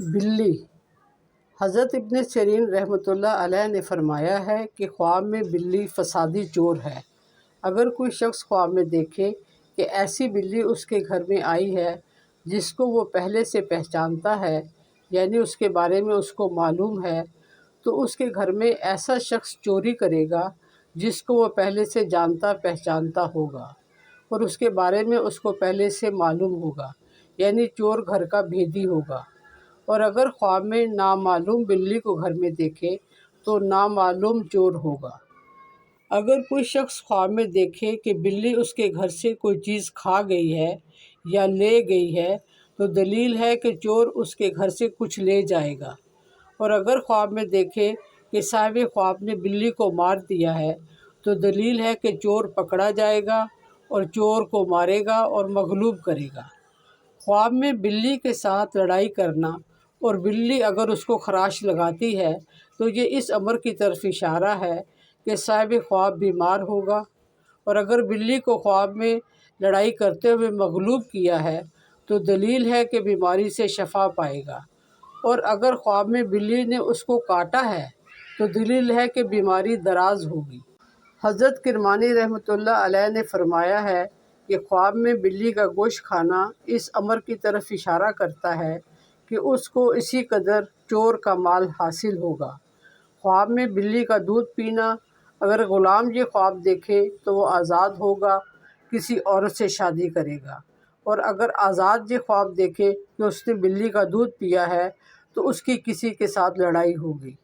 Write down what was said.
بلی۔ حضرت ابن سیرین رحمۃ اللہ علیہ نے فرمایا ہے کہ خواب میں بلی فسادی چور ہے۔ اگر کوئی شخص خواب میں دیکھے کہ ایسی بلی اس کے گھر میں آئی ہے جس کو وہ پہلے سے پہچانتا ہے، یعنی اس کے بارے میں اس کو معلوم ہے، تو اس کے گھر میں ایسا شخص چوری کرے گا جس کو وہ پہلے سے جانتا پہچانتا ہوگا اور اس کے بارے میں اس کو پہلے سے معلوم ہوگا، یعنی چور گھر کا بھیدی ہوگا۔ اور اگر خواب میں نامعلوم بلی کو گھر میں دیکھے تو نامعلوم چور ہوگا۔ اگر کوئی شخص خواب میں دیکھے کہ بلی اس کے گھر سے کوئی چیز کھا گئی ہے یا لے گئی ہے تو دلیل ہے کہ چور اس کے گھر سے کچھ لے جائے گا۔ اور اگر خواب میں دیکھے کہ صاحب خواب نے بلی کو مار دیا ہے تو دلیل ہے کہ چور پکڑا جائے گا اور چور کو مارے گا اور مغلوب کرے گا۔ خواب میں بلی کے ساتھ لڑائی کرنا اور بلی اگر اس کو خراش لگاتی ہے تو یہ اس امر کی طرف اشارہ ہے کہ صاحب خواب بیمار ہوگا، اور اگر بلی کو خواب میں لڑائی کرتے ہوئے مغلوب کیا ہے تو دلیل ہے کہ بیماری سے شفا پائے گا، اور اگر خواب میں بلی نے اس کو کاٹا ہے تو دلیل ہے کہ بیماری دراز ہوگی۔ حضرت کرمانی رحمۃ اللہ علیہ نے فرمایا ہے کہ خواب میں بلی کا گوشت کھانا اس امر کی طرف اشارہ کرتا ہے کہ اس کو اسی قدر چور کا مال حاصل ہوگا۔ خواب میں بلی کا دودھ پینا، اگر غلام یہ خواب دیکھے تو وہ آزاد ہوگا، کسی عورت سے شادی کرے گا، اور اگر آزاد یہ خواب دیکھے کہ اس نے بلی کا دودھ پیا ہے تو اس کی کسی کے ساتھ لڑائی ہوگی۔